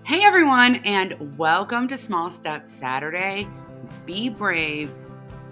Hey everyone, and welcome to Small Steps Saturday Be Brave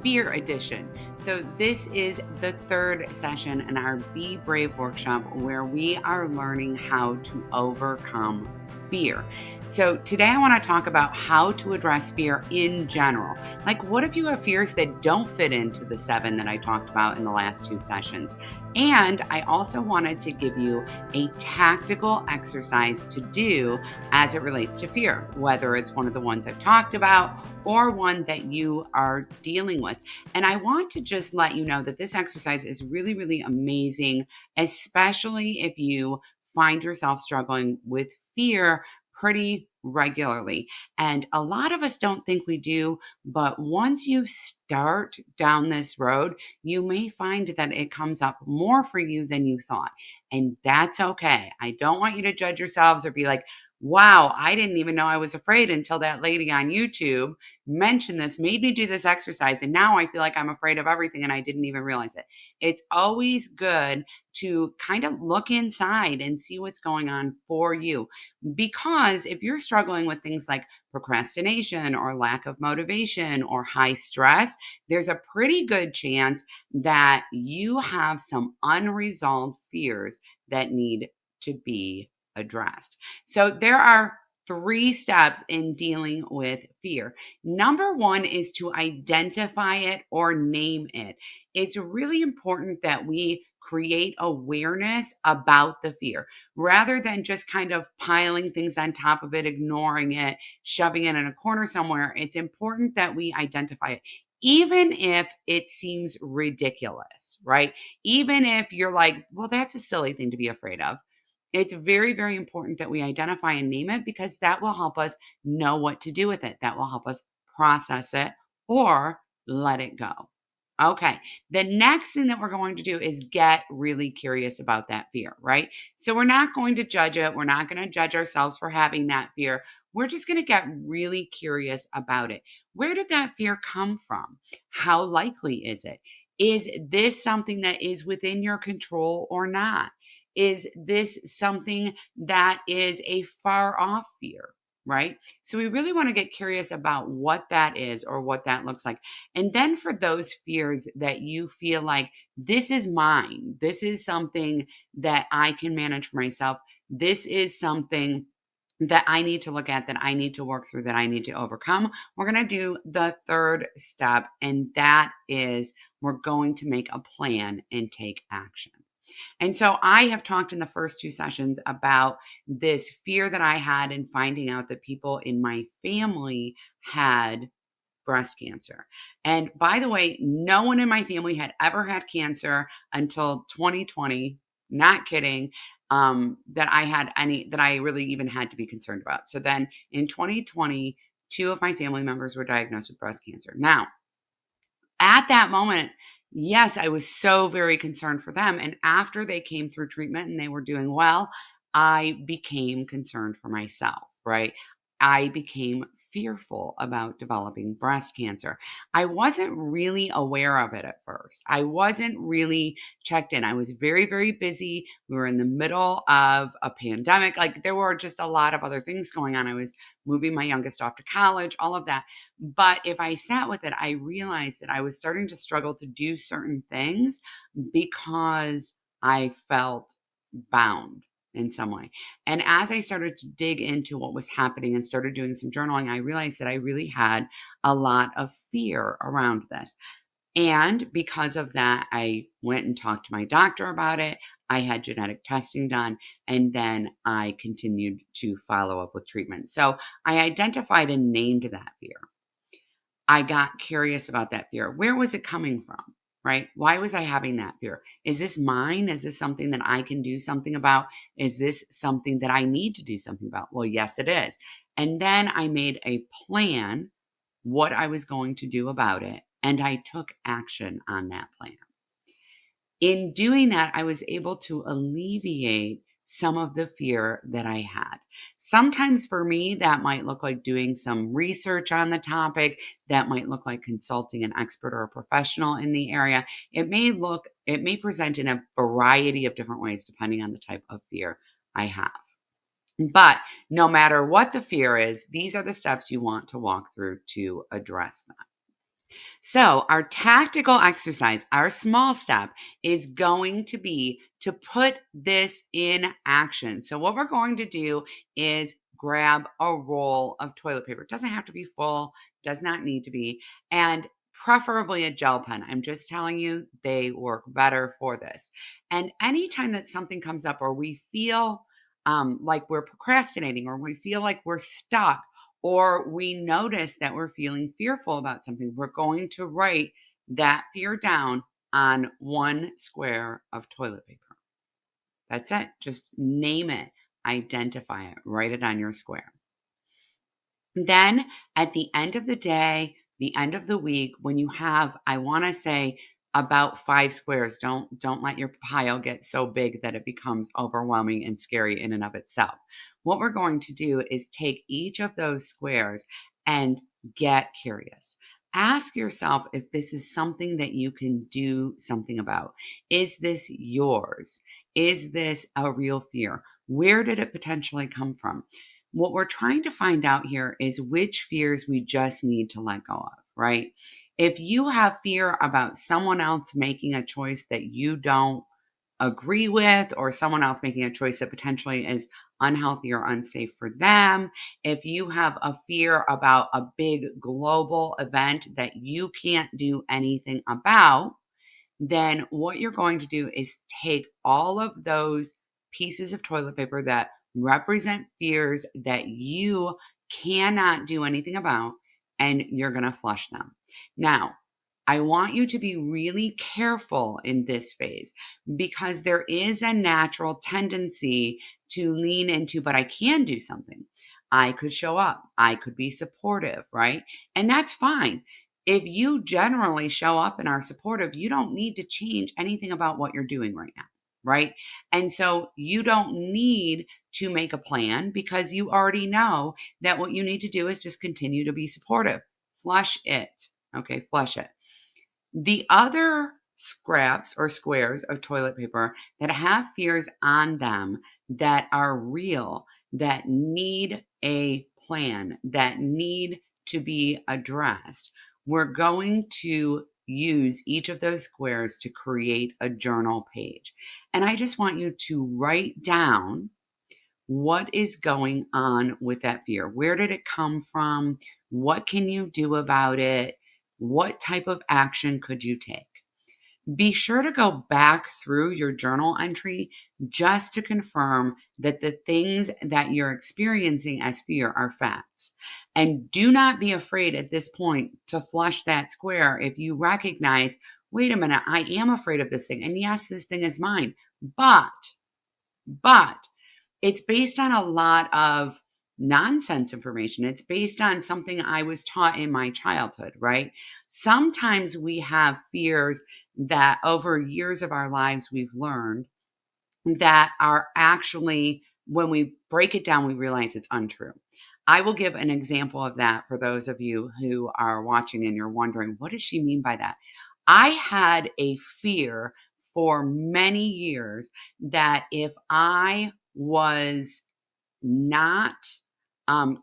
Fear Edition. So, this is the third session in our Be Brave workshop where we are learning how to overcome fear. So, today I want to talk about how to address fear in general. Like, what if you have fears that don't fit into the 7 that I talked about in the last 2 sessions? And I also wanted to give you a tactical exercise to do as it relates to fear, whether it's one of the ones I've talked about or one that you are dealing with. And I want to just let you know that this exercise is really, really amazing, especially if you find yourself struggling with fear pretty regularly. And a lot of us don't think we do, but once you start down this road, you may find that it comes up more for you than you thought. And that's okay. I don't want you to judge yourselves or be like, wow, I didn't even know I was afraid until that lady on YouTube mentioned this, made me do this exercise. And now I feel like I'm afraid of everything and I didn't even realize it. It's always good to kind of look inside and see what's going on for you. Because if you're struggling with things like procrastination or lack of motivation or high stress, there's a pretty good chance that you have some unresolved fears that need to be addressed. So there are 3 steps in dealing with fear. Number 1 is to identify it or name it. It's really important that we create awareness about the fear rather than just kind of piling things on top of it, ignoring it, shoving it in a corner somewhere. It's important that we identify it. Even if it seems ridiculous, right? Even if you're like, well, that's a silly thing to be afraid of. It's very, very important that we identify and name it because that will help us know what to do with it. That will help us process it or let it go. Okay. The next thing that we're going to do is get really curious about that fear, right? So we're not going to judge it. We're not going to judge ourselves for having that fear. We're just going to get really curious about it. Where did that fear come from? How likely is it? Is this something that is within your control or not? Is this something that is a far off fear? Right. So we really want to get curious about what that is or what that looks like. And then for those fears that you feel like this is mine, this is something that I can manage for myself, this is something that I need to look at, that I need to work through, that I need to overcome. We're going to do the third step, and that is we're going to make a plan and take action. And so I have talked in the first 2 sessions about this fear that I had in finding out that people in my family had breast cancer. And by the way, no one in my family had ever had cancer until 2020. Not kidding. That I really even had to be concerned about. So then in 2020, 2 of my family members were diagnosed with breast cancer. Now, at that moment, yes, I was so very concerned for them. And after they came through treatment and they were doing well, I became concerned for myself, right? I became fearful about developing breast cancer. I wasn't really aware of it at first. I wasn't really checked in. I was very, very busy. We were in the middle of a pandemic. Like there were just a lot of other things going on. I was moving my youngest off to college, all of that. But if I sat with it, I realized that I was starting to struggle to do certain things because I felt bound in some way. And as I started to dig into what was happening and started doing some journaling, I realized that I really had a lot of fear around this. And because of that, I went and talked to my doctor about it. I had genetic testing done, and then I continued to follow up with treatment. So I identified and named that fear. I got curious about that fear. Where was it coming from? Right? Why was I having that fear? Is this mine? Is this something that I can do something about? Is this something that I need to do something about? Well, yes, it is. And then I made a plan what I was going to do about it, and I took action on that plan. In doing that, I was able to alleviate some of the fear that I had. Sometimes for me, that might look like doing some research on the topic. That might look like consulting an expert or a professional in the area. It may present in a variety of different ways depending on the type of fear I have. But no matter what the fear is, these are the steps you want to walk through to address them. So, our tactical exercise, our small step, is going to be to put this in action. So, what we're going to do is grab a roll of toilet paper. It doesn't have to be full, does not need to be, and preferably a gel pen. I'm just telling you, they work better for this. And anytime that something comes up or we feel like we're procrastinating or we feel like we're stuck, or we notice that we're feeling fearful about something, we're going to write that fear down on one square of toilet paper. That's it. Just name it, identify it, write it on your square. Then at the end of the day, the end of the week, when you have, I want to say about 5 squares, don't let your pile get so big that it becomes overwhelming and scary in and of itself. What we're going to do is take each of those squares and get curious. Ask yourself if this is something that you can do something about. Is this yours? Is this a real fear? Where did it potentially come from? What we're trying to find out here is which fears we just need to let go of, right? If you have fear about someone else making a choice that you don't agree with, or someone else making a choice that potentially is unhealthy or unsafe for them, if you have a fear about a big global event that you can't do anything about, then what you're going to do is take all of those pieces of toilet paper that represent fears that you cannot do anything about, and you're going to flush them. Now, I want you to be really careful in this phase because there is a natural tendency to lean into, but I can do something. I could show up. I could be supportive, right? And that's fine. If you generally show up and are supportive, you don't need to change anything about what you're doing right now, right? And so you don't need to make a plan because you already know that what you need to do is just continue to be supportive. Flush it. Okay, flush it. The other scraps or squares of toilet paper that have fears on them that are real, that need a plan, that need to be addressed, we're going to use each of those squares to create a journal page. And I just want you to write down what is going on with that fear. Where did it come from? What can you do about it? What type of action could you take? Be sure to go back through your journal entry just to confirm that the things that you're experiencing as fear are facts. And do not be afraid at this point to flush that square if you recognize, wait a minute, I am afraid of this thing. And yes, this thing is mine. But it's based on a lot of nonsense information. It's based on something I was taught in my childhood, right? Sometimes we have fears that over years of our lives we've learned that are actually, when we break it down, we realize it's untrue. I will give an example of that for those of you who are watching and you're wondering, what does she mean by that? I had a fear for many years that if I was not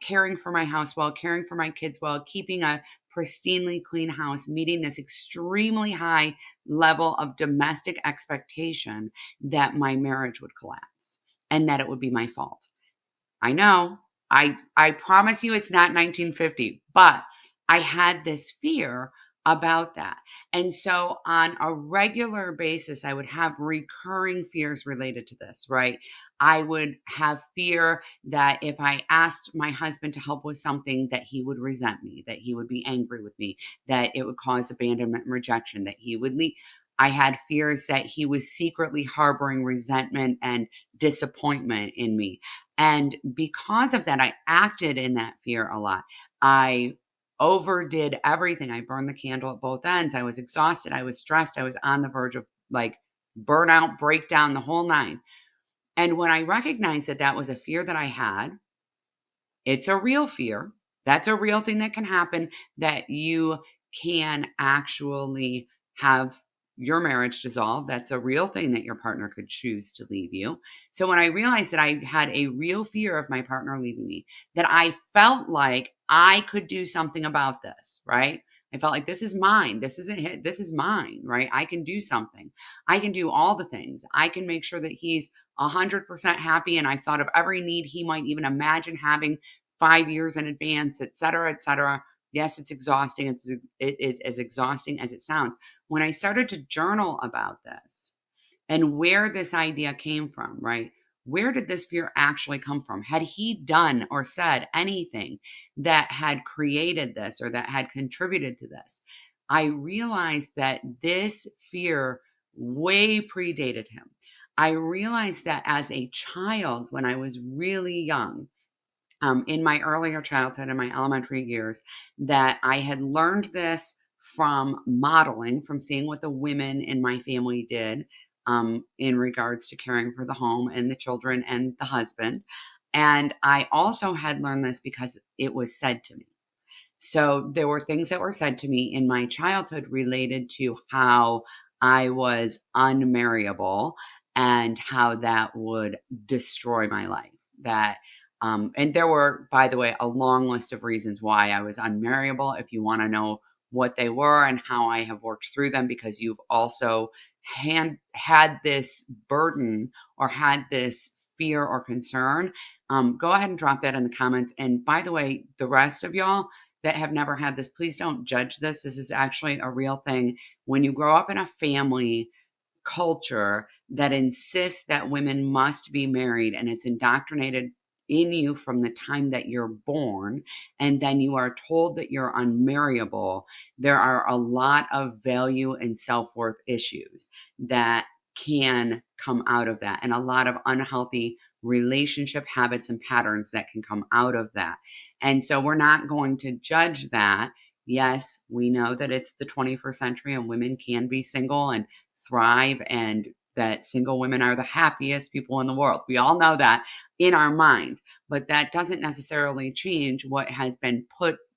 caring for my house well, caring for my kids well, keeping a pristinely clean house, meeting this extremely high level of domestic expectation, that my marriage would collapse and that it would be my fault. I know. I promise you it's not 1950, but I had this fear about that. And so on a regular basis, I would have recurring fears related to this, right? I would have fear that if I asked my husband to help with something, that he would resent me, that he would be angry with me, that it would cause abandonment and rejection, that he would leave. I had fears that he was secretly harboring resentment and disappointment in me. And because of that, I acted in that fear a lot. I overdid everything. I burned the candle at both ends. I was exhausted. I was stressed. I was on the verge of like burnout, breakdown, the whole nine. And when I recognized that that was a fear that I had, it's a real fear. That's a real thing that can happen, that you can actually have your marriage dissolve. That's a real thing that your partner could choose to leave you. So when I realized that I had a real fear of my partner leaving me, that I felt like I could do something about this, right? I felt like this is mine. This isn't his, this is mine, right? I can do something. I can do all the things. I can make sure that he's 100% happy. And I've thought of every need he might even imagine having 5 years in advance, et cetera, et cetera. Yes, it's exhausting. It is as exhausting as it sounds. When I started to journal about this and where this idea came from, right? Where did this fear actually come from? Had he done or said anything that had created this or that had contributed to this? I realized that this fear way predated him. I realized that as a child, when I was really young, in my earlier childhood, in my elementary years, that I had learned this from modeling, from seeing what the women in my family did in regards to caring for the home and the children and the husband. And I also had learned this because it was said to me. So there were things that were said to me in my childhood related to how I was unmarriable and how that would destroy my life. And there were, by the way, a long list of reasons why I was unmarriable. If you want to know what they were and how I have worked through them, because you've also had this burden or had this fear or concern, go ahead and drop that in the comments. And by the way, the rest of y'all that have never had this, please don't judge this. This is actually a real thing. When you grow up in a family culture that insists that women must be married and it's indoctrinated in you from the time that you're born, and then you are told that you're unmarriable, there are a lot of value and self-worth issues that can come out of that, and a lot of unhealthy relationship habits and patterns that can come out of that. And so we're not going to judge that. Yes, we know that it's the 21st century and women can be single and thrive, and that single women are the happiest people in the world. We all know that in our minds, but that doesn't necessarily change what has been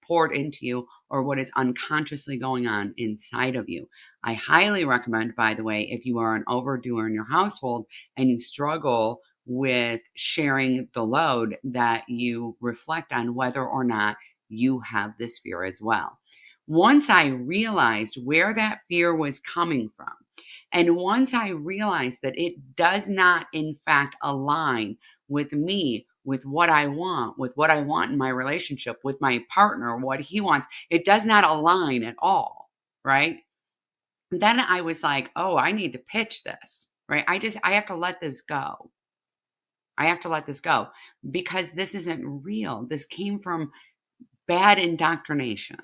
poured into you or what is unconsciously going on inside of you. I highly recommend, by the way, if you are an overdoer in your household and you struggle with sharing the load, that you reflect on whether or not you have this fear as well. Once I realized where that fear was coming from, and once I realized that it does not, in fact, align with me, with what I want in my relationship, with my partner, what he wants, it does not align at all, right? Then I was like, oh, I need to pitch this, right? I have to let this go. I have to let this go because this isn't real. This came from bad indoctrination,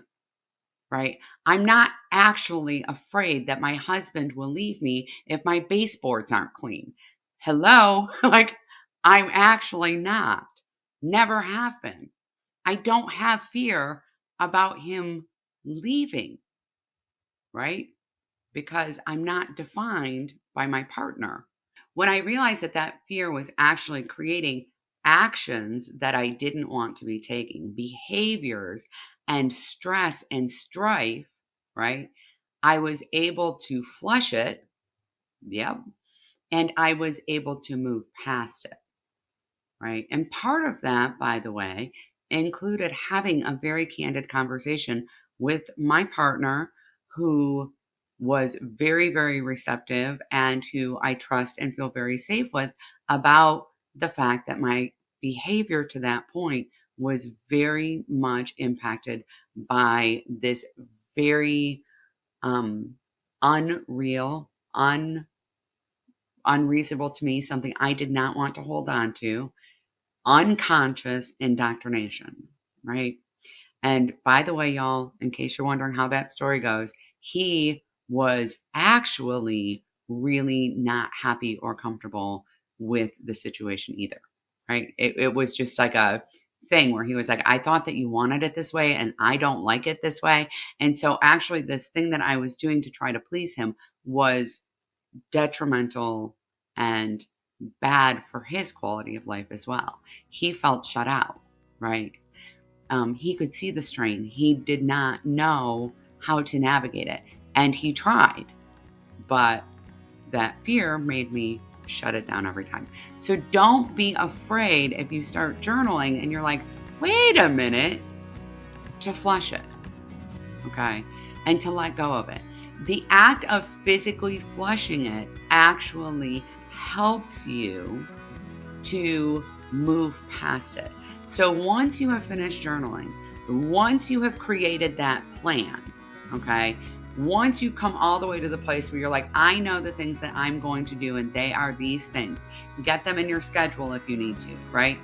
right? I'm not actually afraid that my husband will leave me if my baseboards aren't clean. Hello? Like, I'm actually not. Never have been. I don't have fear about him leaving, right? Because I'm not defined by my partner. When I realized that that fear was actually creating actions that I didn't want to be taking, behaviors and stress and strife, right? I was able to flush it. Yep. And I was able to move past it, right? And part of that, by the way, included having a very candid conversation with my partner, who was very, very receptive and who I trust and feel very safe with, about the fact that my behavior to that point was very much impacted by this very unreal, unreasonable to me, something I did not want to hold on to, unconscious indoctrination, right? And by the way, y'all, in case you're wondering how that story goes, he was actually really not happy or comfortable with the situation either, right? It was just like a thing where he was like, I thought that you wanted it this way and I don't like it this way. And so actually, this thing that I was doing to try to please him was detrimental and bad for his quality of life as well. He felt shut out, right? He could see the strain. He did not know how to navigate it. And he tried, but that fear made me shut it down every time. So don't be afraid if you start journaling and you're like, wait a minute, to flush it. Okay. And to let go of it. The act of physically flushing it actually helps you to move past it. So once you have finished journaling, once you have created that plan, okay, once you come all the way to the place where you're like, I know the things that I'm going to do, and they are these things, get them in your schedule if you need to, right?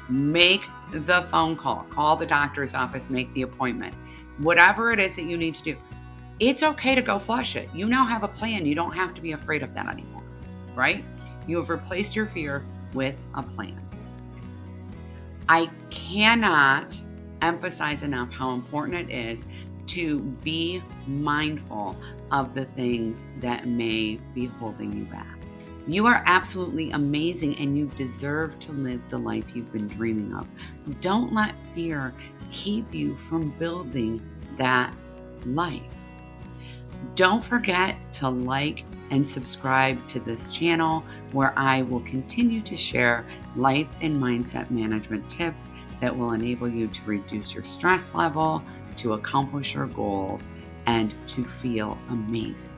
Make the phone call the doctor's office, make the appointment, whatever it is that you need to do. It's okay to go flush it. You now have a plan. You don't have to be afraid of that anymore, right? You have replaced your fear with a plan. I cannot emphasize enough how important it is to be mindful of the things that may be holding you back. You are absolutely amazing and you deserve to live the life you've been dreaming of. Don't let fear keep you from building that life. Don't forget to like and subscribe to this channel where I will continue to share life and mindset management tips that will enable you to reduce your stress level, to accomplish your goals, and to feel amazing.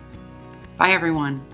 Bye, everyone.